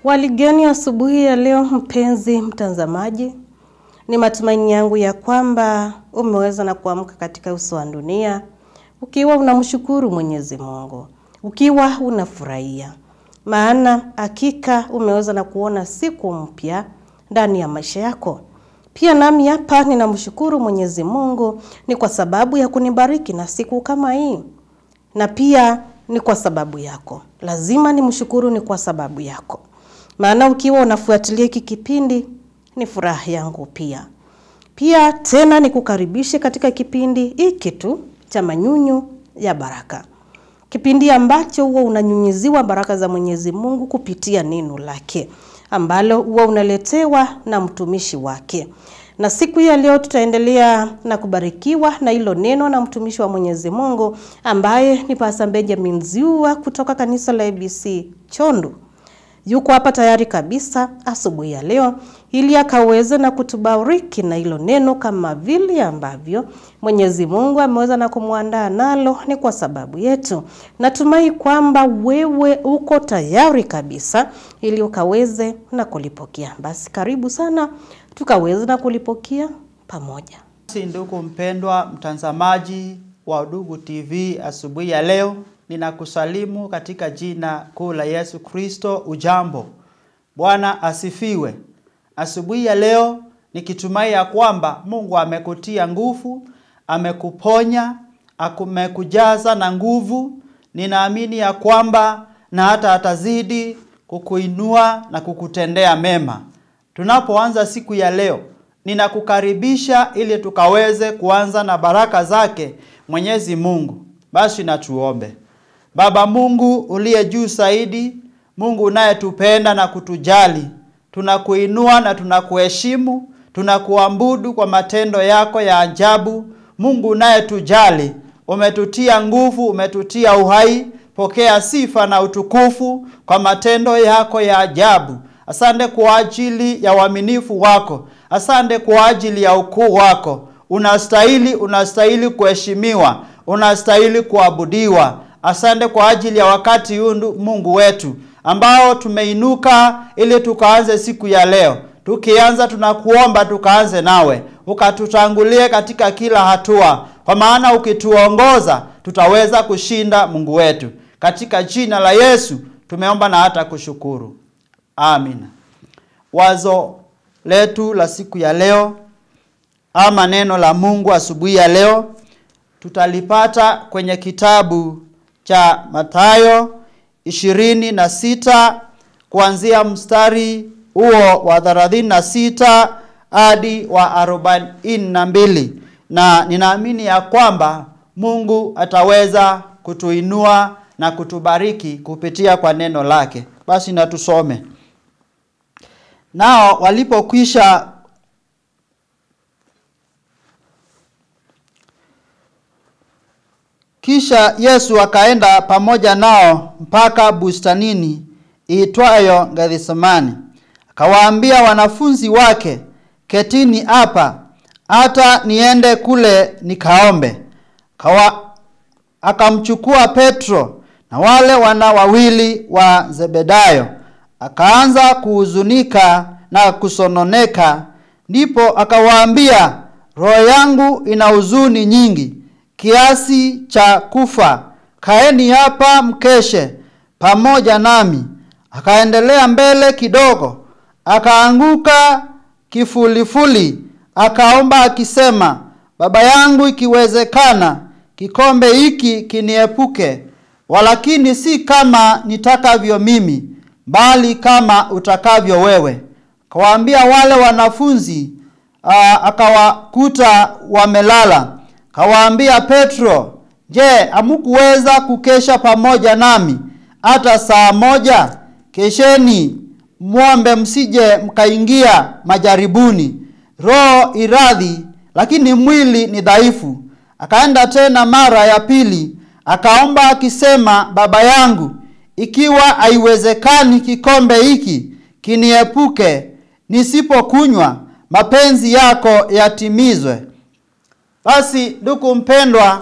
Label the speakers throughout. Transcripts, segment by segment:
Speaker 1: Waligeni asubuhi ya leo mpenzi mtazamaji, ni matumaini yangu ya kwamba umeweza na kuamka katika uso wa dunia ukiwa unamshukuru Mwenyezi Mungu, ukiwa unafurahia, maana hakika umeweza na kuona siku mpya ndani ya maisha yako. Pia nami hapa ninamshukuru Mwenyezi Mungu ni kwa sababu ya kunibariki na siku kama hii, na pia ni kwa sababu yako. Lazima nimshukuru ni kwa sababu yako, maana ukiwa unafuatilia hiki kipindi ni furaha yangu pia. Pia tena nikukaribishe katika kipindi hiki tu cha manyunyu ya baraka. Kipindi ambacho huwa unanyunyiziwa baraka za Mwenyezi Mungu kupitia neno lake, ambalo huwa unaletewa na mtumishi wake. Na siku ya leo tutaendelea na kubarikiwa na hilo neno na mtumishi wa Mwenyezi Mungu ambaye ni Pastor Benjamin Ziua kutoka kanisa la ABC Chondu. Yuko hapa tayari kabisa asubuhi ya leo ili akaweze na kutubariki na hilo neno kama vile ambavyo Mwenyezi Mungu ameweza na kumuandaa nalo ni kwa sababu yetu. Natumai kwamba wewe uko tayari kabisa ili ukaweze na kulipokea. Basi karibu sana tukaweze na kulipokea pamoja.
Speaker 2: Ndugu mpendwa mtazamaji wa Udugu TV, asubuhi ya leo ninakusalimu katika jina kuu la Yesu Kristo. Ujambo, Bwana asifiwe. Asubuhi ya leo nikitumai ya kwamba Mungu amekutia nguvu, amekuponya, amekujaza na nguvu. Ninaamini ya kwamba na hata atazidi kukuinua na kukutendea mema. Tunapoanza siku ya leo, ninakukaribisha ili tukaweze kuanza na baraka zake Mwenyezi Mungu. Basi na tuombe. Baba Mungu uliye juu zaidi, Mungu unayetupenda na kutujali, tunakuinua na tunakuheshimu, tunakuabudu kwa matendo yako ya ajabu. Mungu unayetujali, umetutia nguvu, umetutia uhai. Pokea sifa na utukufu kwa matendo yako ya ajabu. Asante kwa ajili ya uaminifu wako, asante kwa ajili ya ukuu wako. Unastahili kuheshimiwa, unastahili kuabudiwa. Asante kwa ajili ya wakati huu Mungu wetu ambao tumeinuka ili tukaanze siku ya leo. Tukianza tunakuomba tukaanze nawe, ukatutangulie katika kila hatua, kwa maana ukituongoza tutaweza kushinda Mungu wetu. Katika jina la Yesu tumeomba na hata kushukuru. Amina. Wazo letu la siku ya leo ama neno la Mungu asubuhi ya leo tutalipata kwenye kitabu cha Mathayo 26 kuanzia mstari huo wa 36 hadi wa 42, na ninaamini ya kwamba Mungu ataweza kutuinua na kutubariki kupitia kwa neno lake. Basi na tusome. Nao walipokwisha kisha Yesu akaenda pamoja nao mpaka bustanini iitwayo Gethsemane. Akawaambia wanafunzi wake, ketini hapa hata niende kule nikaombe. Akamchukua Petro na wale wana wawili wa Zebedayo, akaanza kuhuzunika na kusononeka. Ndipo akawaambia, roho yangu ina huzuni nyingi kiasi cha kufa. Kaeni hapa mkeshe pamoja nami. Akaendelea mbele kidogo, akaanguka kifulifuli, akaomba akisema, Baba yangu, ikiwezekana kikombe hiki kiniepuke, walakini si kama nitakavyo mimi, bali kama utakavyo wewe. Akawaambia wale wanafunzi, akawakuta wamelala. Akawaambia Petro, je, hamkuweza kukesha pamoja nami hata saa moja? Kesheni muombe msije mkaingia majaribuni. Roho iradhi, lakini mwili ni dhaifu. Akaenda tena mara ya pili, akaomba akisema, Baba yangu, ikiwa haiwezekani kikombe hiki kiniepuke, nisipokunywa, mapenzi yako yatimizwe. Basi ndugu mpendwa,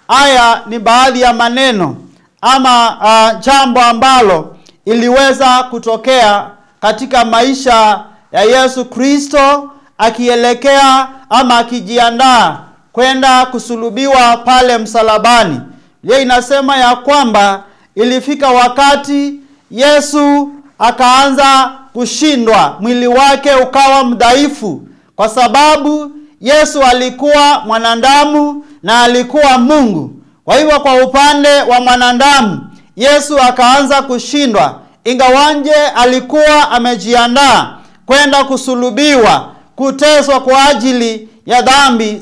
Speaker 2: haya ni baadhi ya maneno ama jambo ambalo iliweza kutokea katika maisha ya Yesu Kristo, akielekea ama akijiandaa kwenda kusulubiwa pale msalabani. Biblia inasema ya kwamba ilifika wakati Yesu akaanza kushindwa, mwili wake ukawa mdhaifu, kwa sababu Yesu alikuwa mwanadamu na alikuwa Mungu. Kwa hivyo kwa upande wa mwanadamu, Yesu akaanza kushindwa, ingawanje alikuwa amejiandaa kwenda kusulubiwa, kuteswa kwa ajili ya dhambi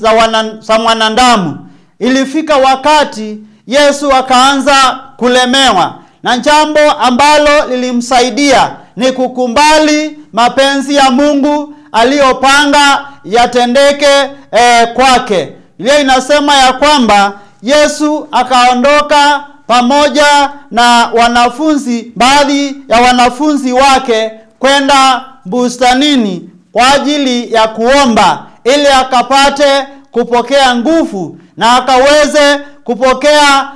Speaker 2: za mwanadamu. Ilifika wakati Yesu akaanza kulemewa, na jambo ambalo lilimsaidia ni kukubali mapenzi ya Mungu aliyopanga yatendeke kwake. Ile inasema ya kwamba Yesu akaondoka pamoja na wanafunzi, baadhi ya wanafunzi wake, kwenda bustanini kwa ajili ya kuomba, ili akapate kupokea nguvu na akaweze kupokea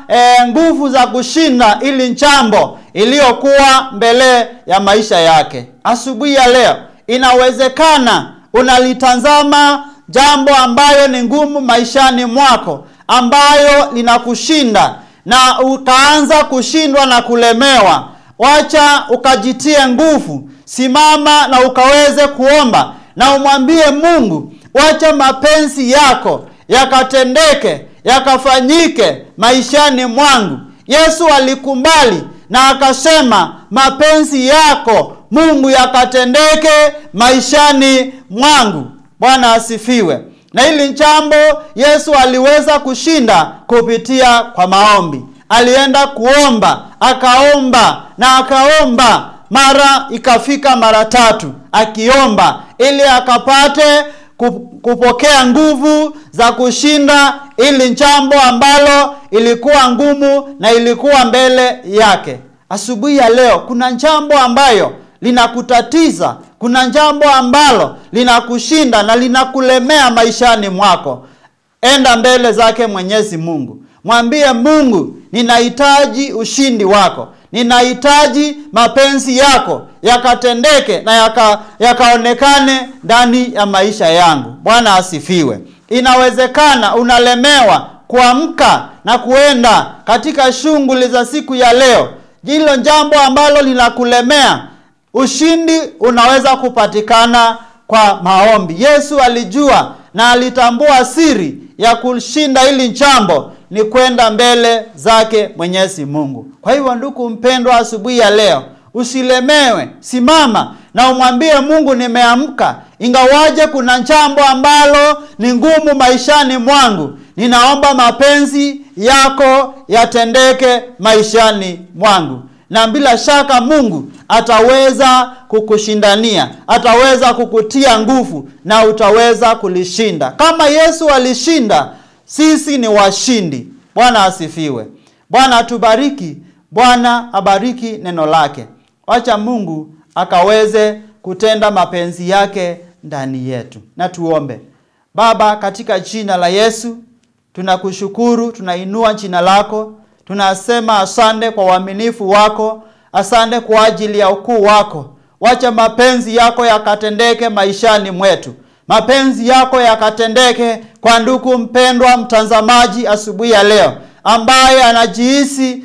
Speaker 2: nguvu za kushinda ili njambo iliyokuwa mbele ya maisha yake. Asubuhi ya leo, inawezekana unalitazama jambo ambayo ni ngumu maishani mwako, ambayo linakushinda na utaanza kushindwa na kulemewa. Wacha ukajitie nguvu, simama na ukaweze kuomba na umwambie Mungu, wacha mapenzi yako yakatendeke, yakafanyike maishani mwangu. Yesu alikubali na akasema, mapenzi yako Mungu yakatendeke maishani mwangu. Bwana asifiwe. Na hili jambo Yesu aliweza kushinda kupitia kwa maombi. Alienda kuomba, akaomba na akaomba, mara ikafika mara 3 akiomba, ili akapate kupokea nguvu za kushinda ili jambo ambalo ilikuwa ngumu na ilikuwa mbele yake. Asubuhi ya leo, kuna jambo ambayo linakutatiza, kuna jambo ambalo linakushinda na linakulemea maishani mwako. Enda mbele zake Mwenyezi Mungu, mwambie Mungu, ninahitaji ushindi wako, ninahitaji mapenzi yako yakatendeke na yakaonekane ndani ya maisha yangu. Bwana asifiwe. Inawezekana unalemewa kuamka na kuenda katika shughuli za siku ya leo. Hilo jambo ambalo linakulemea, ushindi unaweza kupatikana kwa maombi. Yesu alijua na alitambua siri ya kushinda hili jambo ni kwenda mbele zake Mwenyezi Mungu. Kwa hivyo ndugu mpendwa, asubuhi ya leo, usilemewe, simama na umwambie Mungu, nimeamka, ingawaje kuna jambo ambalo ni ngumu maishani mwangu, ninaomba mapenzi yako yatendeke maishani mwangu. Na bila shaka Mungu ataweza kukushindania, ataweza kukutia nguvu na utaweza kulishinda. Kama Yesu alishinda, sisi ni washindi. Bwana asifiwe. Bwana atubariki. Bwana abariki neno lake. Wacha Mungu akaweze kutenda mapenzi yake ndani yetu. Na tuombe. Baba, katika jina la Yesu, tunakushukuru, tunainua jina lako. Tunasema asante kwa uaminifu wako, asante kwa ajili ya ukuu wako. Wacha mapenzi yako yakatendeke maishani mwetu. Mapenzi yako yakatendeke kwa ndugu mpendwa mtazamaji asubuhi ya leo, ambaye anajihisi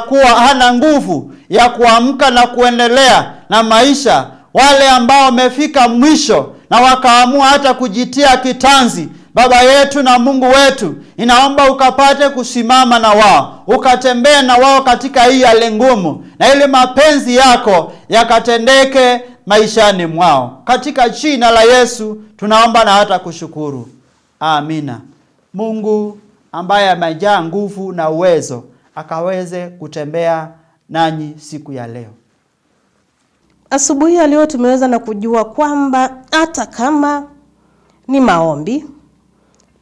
Speaker 2: kuwa hana nguvu ya kuamka na kuendelea na maisha. Wale ambao wamefika mwisho na wakaamua hata kujitia kitanzi, Baba yetu na Mungu wetu, inaomba ukapate kusimama na wao, ukatembee na wao katika hii hali ngumu, na ili mapenzi yako yakatendeke maishani mwao. Katika jina la Yesu tunaomba na hata kushukuru. Amina. Mungu ambaye amejaa nguvu na uwezo akaweze kutembea nanyi siku ya leo.
Speaker 1: Asubuhi ya leo tumeweza na kujua kwamba hata kama ni maombi,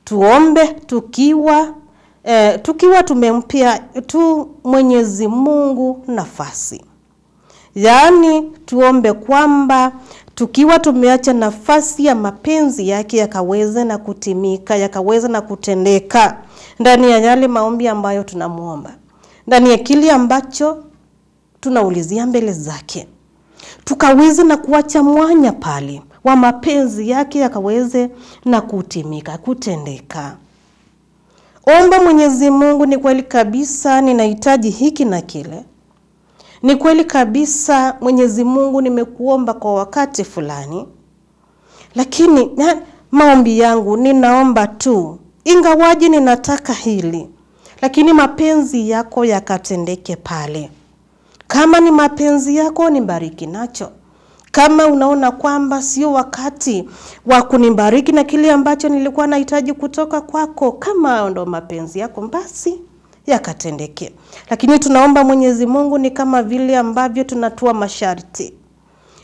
Speaker 1: tuombe tukiwa tumempia tu Mwenyezi Mungu nafasi. Yaani tuombe kwamba tukiwa tumeacha nafasi ya mapenzi yake yakaweze na kutimika, yakaweze na kutendeka ndani ya yale maombi ambayo tunamuomba, ndani ya kile ambacho tunaulizia mbele zake. tukaweze na kuacha mwanya pale wa mapenzi yake yakaweze na kutimika, kutendeka. Omba Mwenyezi Mungu, ni kweli kabisa ninahitaji hiki na kile. Ni kweli kabisa Mwenyezi Mungu, nimekuomba kwa wakati fulani. Lakini maombi yangu ninaomba tu, ingawaje ninataka hili, lakini mapenzi yako yakatendeke pale. Kama ni mapenzi yako, nibariki nacho. Kama unaona kwamba sio wakati wa kunibariki na kile ambacho nilikuwa nahitaji kutoka kwako, kama ndo mapenzi yako, basi yakatendeke. Lakini tunaomba Mwenyezi Mungu, ni kama vile ambavyo tunatoa masharti.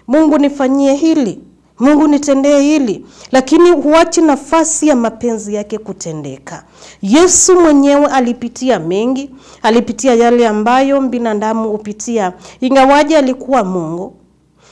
Speaker 1: Mungu nifanyie hili, Mungu nitendee hili, lakini huachi nafasi ya mapenzi yake kutendeka. Yesu mwenyewe alipitia mengi, alipitia yale ambayo binadamu hupitia. Ingawaje alikuwa Mungu,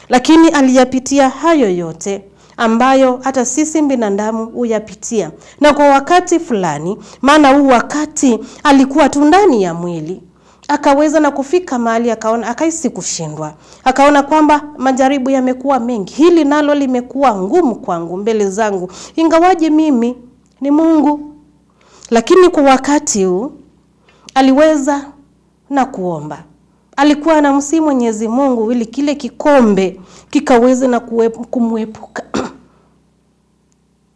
Speaker 1: lakini aliyapitia hayo yote ambayo hata sisi binadamu huyapitia. Na kwa wakati fulani, maana huu wakati alikuwa tu ndani ya mwili, akaweza na kufika mahali akaona, akaisi kushindwa. Akaona kwamba majaribu yamekuwa mengi, hili nalo limekuwa ngumu kwangu, mbele zangu, ingawaje mimi ni Mungu. Lakini kwa wakati huu aliweza na kuomba. Alikuwa anamsihi Mwenyezi Mungu ili kile kikombe kikaweze na kumwepuka.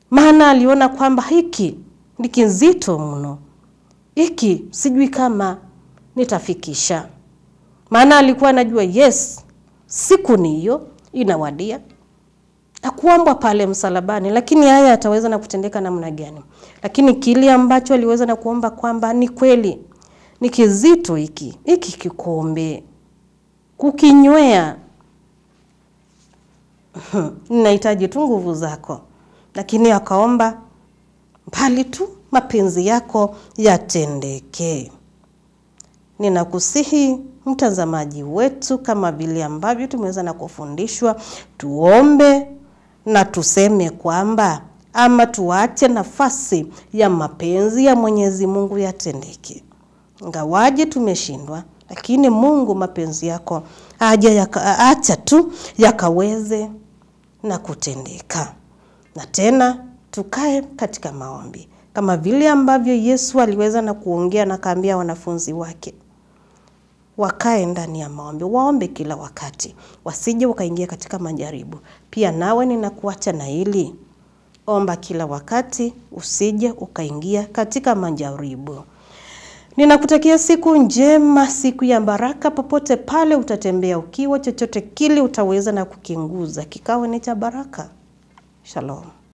Speaker 1: Maana aliona kwamba hiki ni kizito mno, hiki sijui kama nitafikisha. Maana alikuwa anajua siku ni hiyo inawadia, akuombwa pale msalabani, lakini haya ataweza na kutendeka namna gani? Lakini kile ambacho aliweza na kuomba kwamba ni kweli ni kizito hiki kikombe kukinywea, ninahitaji tu nguvu zako. Lakini akaomba bali tu mapenzi yako yatendeke. Ninakusihi mtazamaji wetu, kama vile ambavyo tumeweza na kufundishwa, tuombe na tuseme kwamba ama tuache nafasi ya mapenzi ya Mwenyezi Mungu yatendeke. Ingawaje tumeshindwa, lakini Mungu, mapenzi yako acha tu yakaweze na kutendeka. Na tena tukae katika maombi, kama vile ambavyo Yesu aliweza na kuongea na kaambia wanafunzi wake wakae ndani ya maombi, waombe kila wakati, wasije wakaingia katika majaribu. Pia nawe ninakuacha na hili, omba kila wakati, usije ukaingia katika majaribu. Ninakutakia siku njema, siku ya baraka. Popote pale utatembea ukiwa, chochote kile utaweza na kukinguza kikawe ni cha baraka. Shalom.